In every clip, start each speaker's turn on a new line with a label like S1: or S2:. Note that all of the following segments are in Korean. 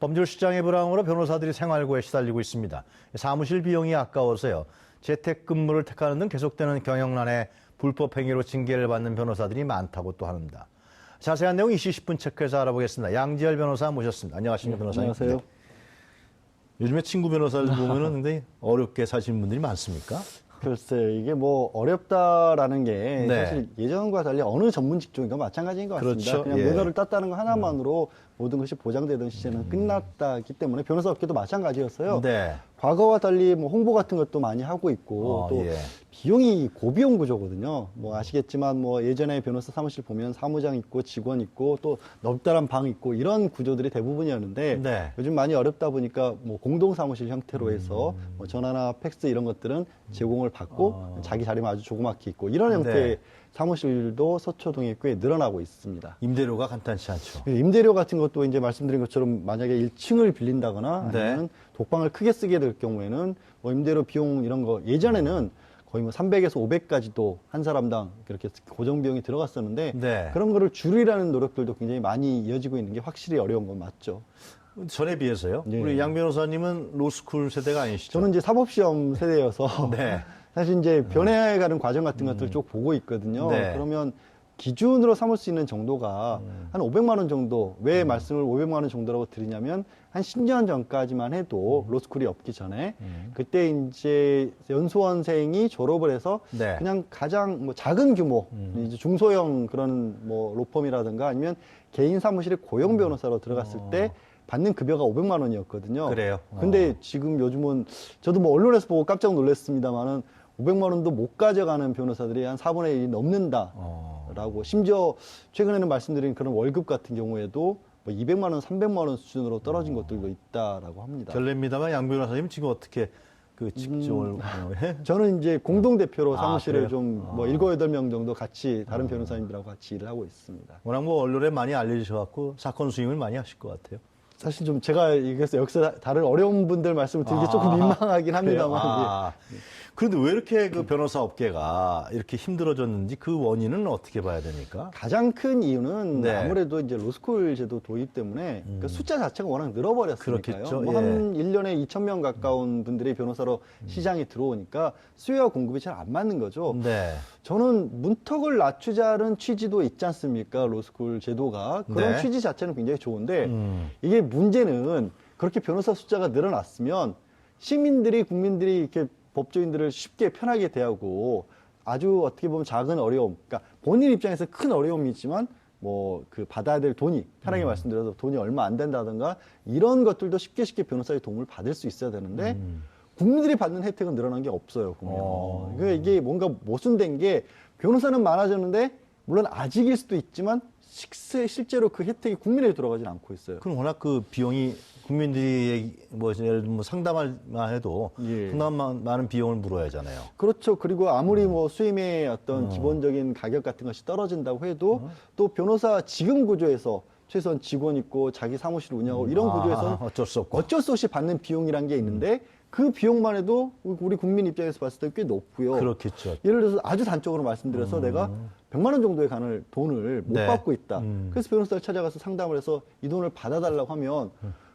S1: 법률 시장의 불황으로 변호사들이 생활고에 시달리고 있습니다. 사무실 비용이 아까워서요. 재택근무를 택하는 등 계속되는 경영난에 불법 행위로 징계를 받는 변호사들이 많다고 또 합니다. 자세한 내용 이슈 10분 체크해서 알아보겠습니다. 양지열 변호사 모셨습니다. 안녕하십니까, 변호사님.
S2: 안녕하세요.
S1: 네. 요즘에 친구 변호사들 보면은 근데 어렵게 사시는 분들이 많습니까?
S2: 글쎄, 이게 뭐 어렵다라는 게
S1: 네.
S2: 사실 예전과 달리 어느 전문 직종이건 마찬가지인 것 같습니다.
S1: 그렇죠.
S2: 그냥
S1: 예.
S2: 문서를 땄다는 거 하나만으로 모든 것이 보장되던 시제는 끝났다기 때문에 변호사 업계도 마찬가지였어요.
S1: 네.
S2: 과거와 달리 뭐 홍보 같은 것도 많이 하고 있고 또
S1: 예.
S2: 비용이 고비용 구조거든요. 뭐 아시겠지만 뭐 예전에 변호사 사무실 보면 사무장 있고 직원 있고 또 넓다란 방 있고 이런 구조들이 대부분이었는데
S1: 네.
S2: 요즘 많이 어렵다 보니까 뭐 공동 사무실 형태로 해서 뭐 전화나 팩스 이런 것들은 제공을 받고 자기 자리만 아주 조그맣게 있고 이런 형태의
S1: 네.
S2: 사무실도 서초동에 꽤 늘어나고 있습니다.
S1: 임대료가 간단치 않죠.
S2: 임대료 같은 것도 이제 말씀드린 것처럼 만약에 1층을 빌린다거나
S1: 네.
S2: 아니면 독방을 크게 쓰게 될 경우에는 뭐 임대료 비용 이런 거 예전에는 거의 뭐 300에서 500까지도 한 사람당 그렇게 고정 비용이 들어갔었는데
S1: 네.
S2: 그런 거를 줄이라는 노력들도 굉장히 많이 이어지고 있는 게 확실히 어려운 건 맞죠.
S1: 전에 비해서요.
S2: 네.
S1: 우리 양 변호사님은 로스쿨 세대가 아니시죠?
S2: 저는 이제 사법시험 세대여서
S1: 네.
S2: 사실 이제 변해가는 과정 같은 것들을 쭉 보고 있거든요.
S1: 네.
S2: 그러면 기준으로 삼을 수 있는 정도가 한 500만 원 정도. 왜 말씀을 500만 원 정도라고 드리냐면 한 10년 전까지만 해도 로스쿨이 없기 전에 그때 이제 연수원생이 졸업을 해서
S1: 네.
S2: 그냥 가장 뭐 작은 규모 이제 중소형 그런 뭐 로펌이라든가 아니면 개인 사무실에 고용 변호사로 들어갔을 때 받는 급여가 500만 원이었거든요.
S1: 그래요?
S2: 근데 지금 요즘은 저도 뭐 언론에서 보고 깜짝 놀랐습니다만은 500만 원도 못 가져가는 변호사들이 한 4분의 1이 넘는다라고 심지어 최근에는 말씀드린 그런 월급 같은 경우에도 뭐 200만 원, 300만 원 수준으로 떨어진 것들도 있다라고 합니다.
S1: 결례입니다만 양 변호사님 지금 어떻게 그 직종을 해?
S2: 저는 이제 공동대표로 사무실에
S1: 그래요?
S2: 좀 뭐 7, 8명 정도 같이 다른 변호사님들하고 같이 일을 하고 있습니다.
S1: 워낙 뭐 언론에 많이 알려주셔갖고 사건 수임을 많이 하실 것 같아요.
S2: 사실 좀 제가 여기서 역사 다른 어려운 분들 말씀을 드리기 조금 민망하긴 합니다만
S1: 그래요? 그런데 왜 이렇게 그 변호사 업계가 이렇게 힘들어졌는지 그 원인은 어떻게 봐야 됩니까?
S2: 가장 큰 이유는
S1: 네.
S2: 아무래도 이제 로스쿨 제도 도입 때문에 그 숫자 자체가 워낙 늘어버렸으니까요.
S1: 그렇겠죠.
S2: 뭐
S1: 예.
S2: 한 1년에 2,000명 가까운 분들이 변호사로 시장에 들어오니까 수요와 공급이 잘 안 맞는 거죠.
S1: 네.
S2: 저는 문턱을 낮추자는 취지도 있지 않습니까? 로스쿨 제도가. 그런
S1: 네.
S2: 취지 자체는 굉장히 좋은데 이게 문제는 그렇게 변호사 숫자가 늘어났으면 시민들이 국민들이 이렇게 법조인들을 쉽게 편하게 대하고 아주 어떻게 보면 작은 어려움, 그러니까 본인 입장에서 큰 어려움이지만 뭐 그 받아야 될 돈이 편하게 말씀드려서 돈이 얼마 안 된다든가 이런 것들도 쉽게 변호사의 도움을 받을 수 있어야 되는데 국민들이 받는 혜택은 늘어난 게 없어요. 보면 그러니까 이게 뭔가 모순된 게 변호사는 많아졌는데 물론 아직일 수도 있지만 실제로 그 혜택이 국민에게 들어가진 않고 있어요.
S1: 그럼 워낙 그 비용이 국민들이 뭐 예를 들면 상담만 해도
S2: 예.
S1: 상당한 많은 비용을 물어야 하잖아요.
S2: 그렇죠. 그리고 아무리 뭐 수임의 어떤 기본적인 가격 같은 것이 떨어진다고 해도 또 변호사 지금 구조에서 최소한 직원 있고 자기 사무실 운영하고 이런 구조에서는
S1: 어쩔 수 없고.
S2: 어쩔 수 없이 받는 비용이란 게 있는데 그 비용만 해도 우리 국민 입장에서 봤을 때 꽤 높고요.
S1: 그렇겠죠.
S2: 예를 들어서 아주 단적으로 말씀드려서 내가 100만 원 정도에 가는 돈을 못
S1: 네.
S2: 받고 있다. 그래서 변호사를 찾아가서 상담을 해서 이 돈을 받아달라고 하면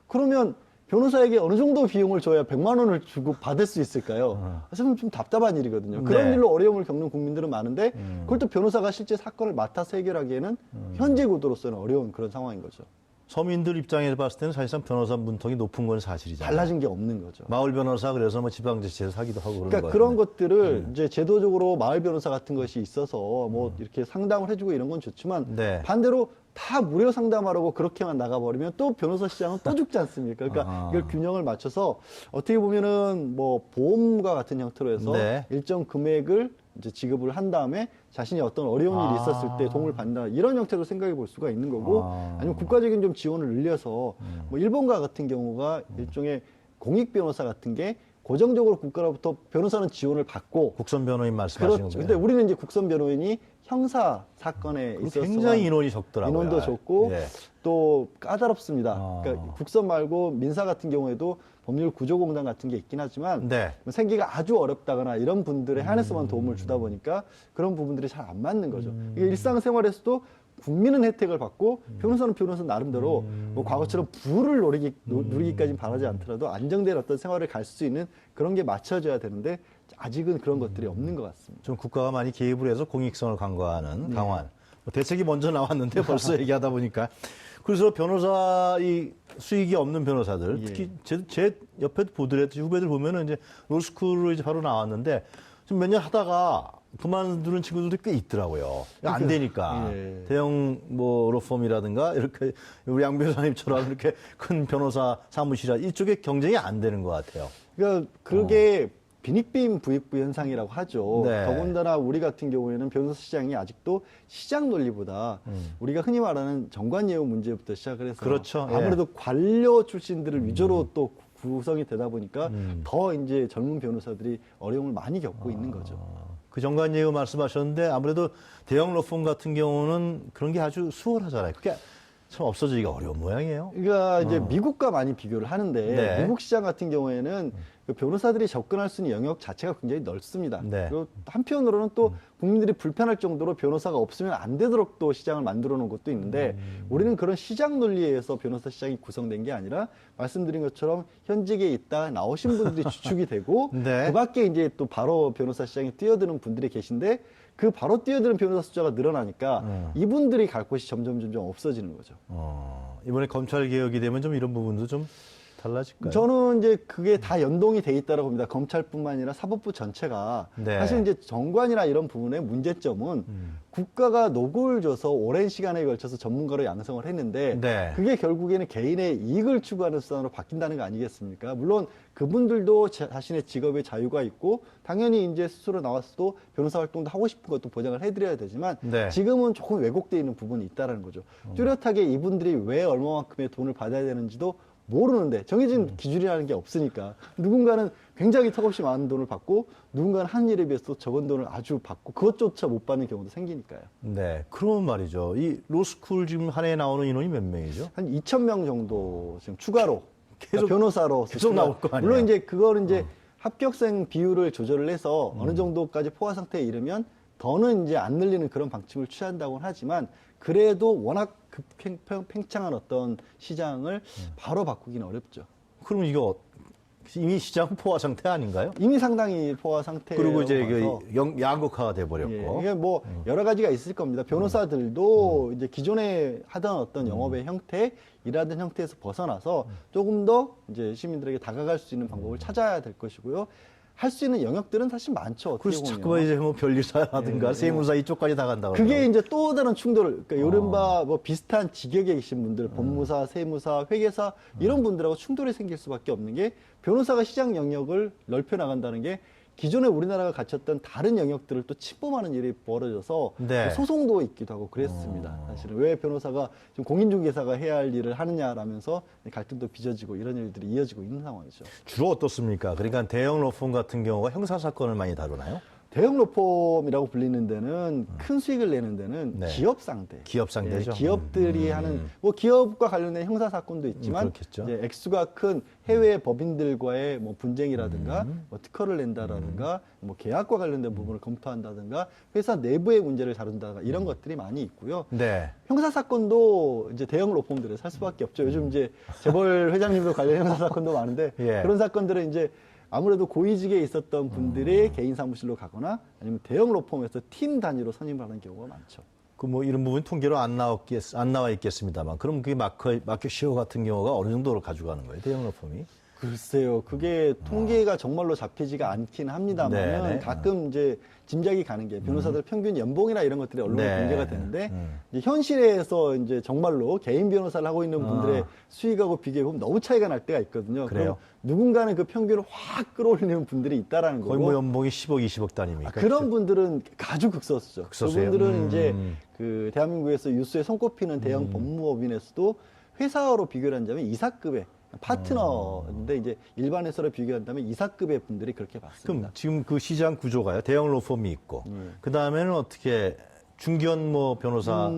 S2: 그러면 변호사에게 어느 정도 비용을 줘야 100만 원을 주고 받을 수 있을까요? 사실 좀 답답한 일이거든요. 그런
S1: 네.
S2: 일로 어려움을 겪는 국민들은 많은데 그걸 또 변호사가 실제 사건을 맡아서 해결하기에는 현재 구도로서는 어려운 그런 상황인 거죠.
S1: 서민들 입장에서 봤을 때는 사실상 변호사 문턱이 높은 건 사실이잖아요.
S2: 달라진 게 없는 거죠.
S1: 마을 변호사 그래서 뭐 지방자치에서 하기도 하고 그런
S2: 그러니까
S1: 거
S2: 그런 것들을 이제 제도적으로 마을 변호사 같은 것이 있어서 뭐 이렇게 상담을 해주고 이런 건 좋지만
S1: 네.
S2: 반대로 다 무료 상담하라고 그렇게만 나가버리면 또 변호사 시장은 또 죽지 않습니까? 그러니까 이걸 균형을 맞춰서 어떻게 보면은 뭐 보험과 같은 형태로 해서
S1: 네.
S2: 일정 금액을 이제 지급을 한 다음에 자신이 어떤 어려운 일이 있었을 때 도움을 받는다 이런 형태로 생각해 볼 수가 있는 거고 아니면 국가적인 좀 지원을 늘려서 뭐 일본과 같은 경우가 일종의 공익 변호사 같은 게 고정적으로 국가로부터 변호사는 지원을 받고
S1: 국선 변호인 말씀하시는
S2: 그렇죠.
S1: 거예요.
S2: 근데 우리는 이제 국선 변호인이 형사 사건에 있어서
S1: 굉장히 인원이 적더라고요.
S2: 인원도 적고
S1: 예.
S2: 또 까다롭습니다. 그러니까 국선 말고 민사 같은 경우에도 법률 구조공단 같은 게 있긴 하지만
S1: 네.
S2: 생기가 아주 어렵다거나 이런 분들에 한해서만 도움을 주다 보니까 그런 부분들이 잘 안 맞는 거죠. 이게 일상생활에서도 국민은 혜택을 받고 변호사는 변호사 나름대로 뭐 과거처럼 부를 누리기까지는 바라지 않더라도 안정된 어떤 생활을 갈 수 있는 그런 게 맞춰져야 되는데 아직은 그런 것들이 없는 것 같습니다.
S1: 좀 국가가 많이 개입을 해서 공익성을 강화하는 강화한 뭐 대책이 먼저 나왔는데 벌써 얘기하다 보니까 그래서 변호사 이 수익이 없는 변호사들 특히 제 옆에 보더라도 후배들 보면은 이제 로스쿨로 이제 바로 나왔는데 좀 몇 년 하다가 그만두는 친구들도 꽤 있더라고요. 안 되니까 대형 뭐 로펌이라든가 이렇게 우리 양 변호사님처럼 이렇게 큰 변호사 사무실 이쪽에 경쟁이 안 되는 것 같아요.
S2: 그러니까 그게 빈익빈 부익부 현상이라고 하죠.
S1: 네.
S2: 더군다나 우리 같은 경우에는 변호사 시장이 아직도 시장 논리보다 우리가 흔히 말하는 정관예우 문제부터 시작을 해서
S1: 그렇죠.
S2: 아무래도 관료 출신들을 위주로 또 구성이 되다 보니까 더 이제 젊은 변호사들이 어려움을 많이 겪고 있는 거죠.
S1: 그 정관예우 말씀하셨는데 아무래도 대형 로펌 같은 경우는 그런 게 아주 수월하잖아요. 그게 참 없어지기가 어려운 모양이에요.
S2: 그러니까 이제 미국과 많이 비교를 하는데
S1: 네.
S2: 미국 시장 같은 경우에는 그 변호사들이 접근할 수 있는 영역 자체가 굉장히 넓습니다.
S1: 네.
S2: 그리고 한편으로는 또 국민들이 불편할 정도로 변호사가 없으면 안 되도록 또 시장을 만들어 놓은 것도 있는데 우리는 그런 시장 논리에 의해서 변호사 시장이 구성된 게 아니라 말씀드린 것처럼 현직에 있다 나오신 분들이 주축이 되고
S1: 네.
S2: 그 밖에 이제 또 바로 변호사 시장에 뛰어드는 분들이 계신데 그 바로 뛰어드는 변호사 숫자가 늘어나니까 이분들이 갈 곳이 점점 없어지는 거죠.
S1: 이번에 검찰 개혁이 되면 좀 이런 부분도 좀 달라질까요?
S2: 저는 이제 그게 다 연동이 돼 있다고 봅니다. 검찰뿐만 아니라 사법부 전체가.
S1: 네.
S2: 사실 이제 정관이나 이런 부분의 문제점은 국가가 노고를 줘서 오랜 시간에 걸쳐서 전문가로 양성을 했는데
S1: 네.
S2: 그게 결국에는 개인의 이익을 추구하는 수단으로 바뀐다는 거 아니겠습니까? 물론 그분들도 자신의 직업의 자유가 있고 당연히 이제 스스로 나와서도 변호사 활동도 하고 싶은 것도 보장을 해드려야 되지만
S1: 네.
S2: 지금은 조금 왜곡되어 있는 부분이 있다는 거죠. 뚜렷하게 이분들이 왜 얼마만큼의 돈을 받아야 되는지도 모르는데 정해진 기준이라는 게 없으니까 누군가는 굉장히 턱없이 많은 돈을 받고 누군가는 한 일에 비해서 적은 돈을 아주 받고 그것조차 못 받는 경우도 생기니까요.
S1: 네. 그러면 말이죠. 이 로스쿨 지금 한 해에 나오는 인원이 몇 명이죠?
S2: 한 2,000명 정도 지금 추가로
S1: 계속
S2: 변호사로
S1: 계속 나올 거 아니에요?
S2: 물론 이제 그거는 이제 합격생 비율을 조절을 해서 어느 정도까지 포화 상태에 이르면 더는 이제 안 늘리는 그런 방침을 취한다고는 하지만 그래도 워낙 팽창한 어떤 시장을 바로 바꾸기는 어렵죠.
S1: 그러면 이거 이미 시장 포화 상태 아닌가요?
S2: 이미 상당히 포화 상태라고
S1: 그리고 이제
S2: 봐서
S1: 그 양극화가 돼버렸고.
S2: 예, 이게 뭐 여러 가지가 있을 겁니다. 변호사들도 이제 기존에 하던 어떤 영업의 형태, 일하던 형태에서 벗어나서 조금 더 이제 시민들에게 다가갈 수 있는 방법을 찾아야 될 것이고요. 할 수 있는 영역들은 사실 많죠. 어떻게
S1: 그래서
S2: 보면.
S1: 자꾸만 이제 뭐 변리사라든가 세무사 이쪽까지 다 간다고.
S2: 그게 이제 또 다른 충돌을, 그러니까 이른바 뭐 비슷한 직역에 계신 분들, 법무사, 세무사, 회계사 이런 분들하고 충돌이 생길 수밖에 없는 게 변호사가 시장 영역을 넓혀 나간다는 게 기존에 우리나라가 갖췄던 다른 영역들을 또 침범하는 일이 벌어져서
S1: 네.
S2: 소송도 있기도 하고 그랬습니다. 사실은 왜 변호사가 지금 공인중개사가 해야 할 일을 하느냐라면서 갈등도 빚어지고 이런 일들이 이어지고 있는 상황이죠.
S1: 주로 어떻습니까? 그러니까 대형 로펌 같은 경우가 형사 사건을 많이 다루나요?
S2: 대형 로펌이라고 불리는 데는 큰 수익을 내는 데는
S1: 네.
S2: 기업 상대.
S1: 기업 상대죠.
S2: 예, 기업들이 하는 뭐 기업과 관련된 형사 사건도 있지만
S1: 그렇겠죠.
S2: 이제 액수가 큰 해외 법인들과의 뭐 분쟁이라든가 뭐 특허를 낸다라든가 뭐 계약과 관련된 부분을 검토한다든가 회사 내부의 문제를 다룬다든가 이런 것들이 많이 있고요.
S1: 네.
S2: 형사 사건도 이제 대형 로펌들에 살 수밖에 없죠. 요즘 이제 재벌 회장님도 관련 형사 사건도 많은데
S1: 예.
S2: 그런 사건들은 이제 아무래도 고위직에 있었던 분들이 개인 사무실로 가거나 아니면 대형 로펌에서 팀 단위로 선임을 하는 경우가 많죠.
S1: 그 뭐 이런 부분 통계로 안 나와 있겠습니다만, 그럼 그게 마켓 시어 같은 경우가 어느 정도로 가져가는 거예요, 대형 로펌이?
S2: 글쎄요, 그게 통계가 정말로 잡히지가 않긴 합니다만
S1: 네네.
S2: 가끔 이제 짐작이 가는 게 변호사들 평균 연봉이나 이런 것들이 언론에
S1: 네.
S2: 공개가 되는데 이제 현실에서 이제 정말로 개인 변호사를 하고 있는 분들의 수익하고 비교해 보면 너무 차이가 날 때가 있거든요.
S1: 그래요?
S2: 그럼 누군가는 그 평균을 확 끌어올리는 분들이 있다라는 거고.
S1: 거의 뭐 연봉이 10억, 20억 단위입니까?
S2: 그런 분들은 아주 극소수죠.
S1: 극소수예요?
S2: 그분들은 이제 그 대한민국에서 유수에 손꼽히는 대형 법무법인에서도 회사로 비교를 한다면 이사급의 파트너인데 이제 일반 회사로 비교한다면 이사급의 분들이 그렇게
S1: 그럼
S2: 받습니다.
S1: 지금 그 시장 구조가요. 대형 로펌이 있고, 그 다음에는 어떻게 중견 뭐 변호사.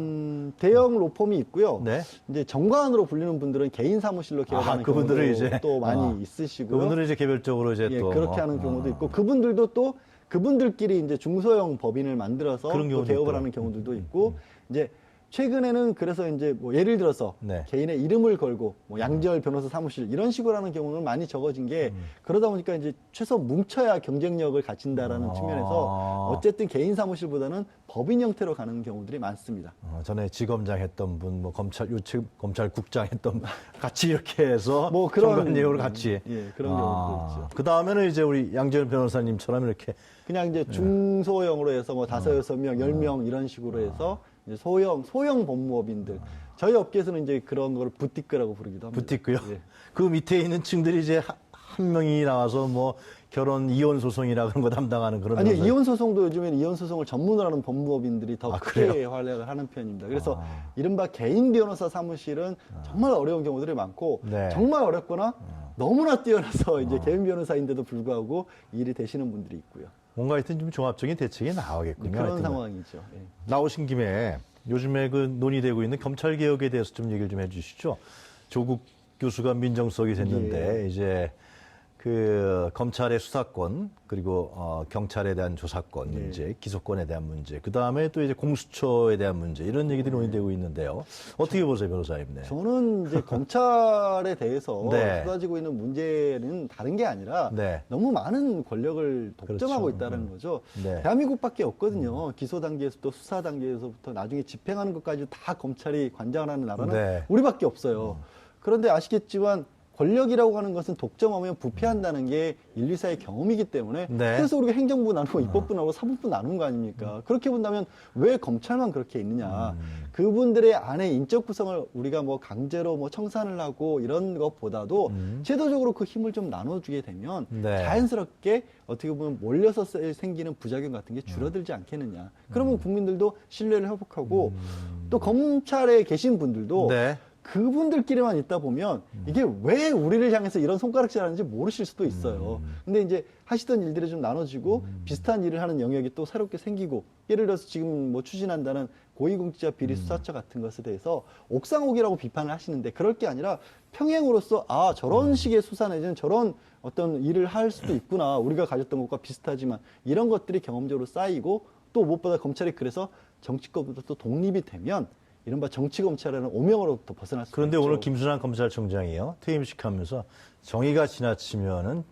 S2: 대형 로펌이 있고요.
S1: 네.
S2: 이제 정관으로 불리는 분들은 개인 사무실로 개업하는
S1: 그분들은
S2: 경우도
S1: 이제
S2: 또 많이 있으시고요.
S1: 그분들은 이제 개별적으로 이제
S2: 예,
S1: 또
S2: 그렇게 하는 경우도 있고 그분들도 또 그분들끼리 이제 중소형 법인을 만들어서
S1: 그런
S2: 또
S1: 경우도
S2: 개업을
S1: 있더라고요.
S2: 하는 경우들도 있고 이제 최근에는 그래서 이제 뭐 예를 들어서
S1: 네.
S2: 개인의 이름을 걸고 뭐 양지열 변호사 사무실 이런 식으로 하는 경우는 많이 적어진 게 그러다 보니까 이제 최소 뭉쳐야 경쟁력을 갖춘다라는 측면에서 어쨌든 개인 사무실보다는 법인 형태로 가는 경우들이 많습니다.
S1: 전에 지검장 했던 분, 뭐 검찰 요측 검찰국장 했던 분 같이 이렇게 해서
S2: 뭐 그런
S1: 정관 내용을 같이.
S2: 예, 그런 경우도 있죠.
S1: 그 다음에는 이제 우리 양지열 변호사님처럼 이렇게
S2: 그냥 이제 중소형으로 해서 뭐 5, 6명, 10명 이런 식으로 해서 이제 소형 법무법인들. 저희 업계에서는 이제 그런 걸 부티크라고 부르기도 합니다.
S1: 부티크요.
S2: 예.
S1: 그 밑에 있는 층들이 이제 한 명이 나와서 뭐 결혼 이혼 소송이라 그런 거 담당하는 그런.
S2: 아니
S1: 변호사.
S2: 이혼 소송도 요즘엔 이혼 소송을 전문으로 하는 법무법인들이 더 크게
S1: 그래요?
S2: 활약을 하는 편입니다. 그래서 이른바 개인 변호사 사무실은 정말 어려운 경우들이 많고
S1: 네.
S2: 정말 어렵거나 너무나 뛰어나서 이제 개인 변호사인데도 불구하고 일이 되시는 분들이 있고요.
S1: 뭔가 하여튼 좀 종합적인 대책이 나오겠군요.
S2: 그런
S1: 하여튼
S2: 상황이죠. 예.
S1: 나오신 김에 요즘에 그 논의되고 있는 검찰 개혁에 대해서 좀 얘기를 좀 해주시죠. 조국 교수가 민정수석이 됐는데 이제 그 검찰의 수사권 그리고 경찰에 대한 조사권 문제, 기소권에 대한 문제, 그 다음에 또 이제 공수처에 대한 문제 이런 얘기들이 논의되고 있는데요. 어떻게 보세요, 변호사님? 네.
S2: 저는 이제 검찰에 대해서
S1: 네.
S2: 쏟아지고 있는 문제는 다른 게 아니라
S1: 네.
S2: 너무 많은 권력을 독점하고
S1: 그렇죠.
S2: 있다는 거죠.
S1: 네.
S2: 대한민국밖에 없거든요. 기소 단계에서부터 수사 단계에서부터 나중에 집행하는 것까지 다 검찰이 관장을 하는 나라는
S1: 네.
S2: 우리밖에 없어요. 그런데 아시겠지만 권력이라고 하는 것은 독점하면 부패한다는 게 인류사의 경험이기 때문에
S1: 네.
S2: 그래서 우리가 행정부 나누고 입법부 나누고 사법부 나눈 거 아닙니까? 그렇게 본다면 왜 검찰만 그렇게 있느냐? 그분들의 안에 인적 구성을 우리가 뭐 강제로 뭐 청산을 하고 이런 것보다도 제도적으로 그 힘을 좀 나눠주게 되면
S1: 네.
S2: 자연스럽게 어떻게 보면 몰려서 생기는 부작용 같은 게 줄어들지 않겠느냐? 그러면 국민들도 신뢰를 회복하고 또 검찰에 계신 분들도
S1: 네.
S2: 그분들끼리만 있다 보면 이게 왜 우리를 향해서 이런 손가락질 하는지 모르실 수도 있어요. 근데 이제 하시던 일들이 좀 나눠지고 비슷한 일을 하는 영역이 또 새롭게 생기고 예를 들어서 지금 뭐 추진한다는 고위공직자 비리 수사처 같은 것에 대해서 옥상옥이라고 비판을 하시는데 그럴 게 아니라 평행으로서 아 저런 식의 수사 내지는 저런 어떤 일을 할 수도 있구나. 우리가 가졌던 것과 비슷하지만 이런 것들이 경험적으로 쌓이고 또 무엇보다 검찰이 그래서 정치권부터 또 독립이 되면 이른바 정치검찰이라는 오명으로부터 벗어날 수 있죠.
S1: 그런데 오늘 김순환 검찰총장이요 퇴임식하면서 정의가 지나치면은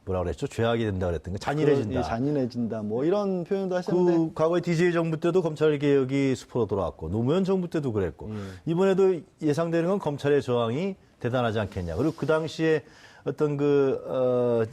S1: 뭐라 그랬죠? 죄악이 된다 그랬던 거 잔인해진다.
S2: 예, 잔인해진다. 뭐 이런 표현도 하셨는데
S1: 그 과거에 DJ 정부 때도 검찰 개혁이 수포로 돌아왔고 노무현 정부 때도 그랬고 이번에도 예상되는 건 검찰의 저항이 대단하지 않겠냐. 그리고 그 당시에 어떤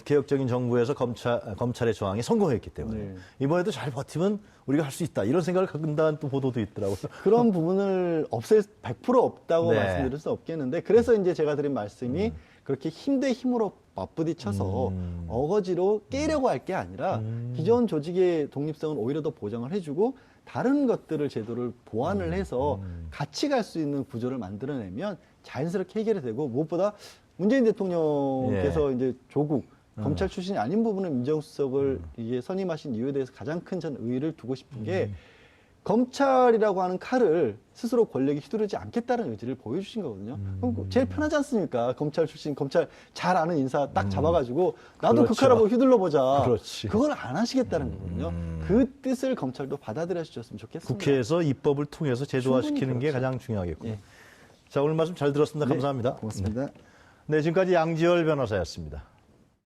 S1: 개혁적인 정부에서 검찰의 저항이 성공했기 때문에
S2: 네.
S1: 이번에도 잘 버티면 우리가 할 수 있다. 이런 생각을 갖는다는 또 보도도 있더라고요.
S2: 그런 부분을 100% 없다고
S1: 네.
S2: 말씀드릴 수 없겠는데 그래서 이제 제가 드린 말씀이 그렇게 힘 대 힘으로 맞부딪혀서 어거지로 깨려고 할 게 아니라 기존 조직의 독립성은 오히려 더 보장을 해주고 다른 것들을 제도를 보완을 해서 같이 갈 수 있는 구조를 만들어내면 자연스럽게 해결이 되고 무엇보다 문재인 대통령께서 이제 조국 검찰 출신이 아닌 부분을 민정수석을 이게 선임하신 이유에 대해서 가장 큰 전 의의를 두고 싶은 게 검찰이라고 하는 칼을 스스로 권력이 휘두르지 않겠다는 의지를 보여주신 거거든요. 그럼 제일 편하지 않습니까? 검찰 출신, 검찰 잘 아는 인사 딱 잡아가지고 나도
S1: 그렇죠.
S2: 그 칼 한번 휘둘러 보자.
S1: 그렇지.
S2: 그걸 안 하시겠다는 거거든요. 그 뜻을 검찰도 받아들여 주셨으면 좋겠습니다.
S1: 국회에서 입법을 통해서 제도화시키는
S2: 충분히
S1: 게
S2: 그렇죠.
S1: 가장 중요하겠군요.
S2: 예.
S1: 자, 오늘 말씀 잘 들었습니다. 감사합니다.
S2: 고맙습니다.
S1: 네, 지금까지 양지열 변호사였습니다.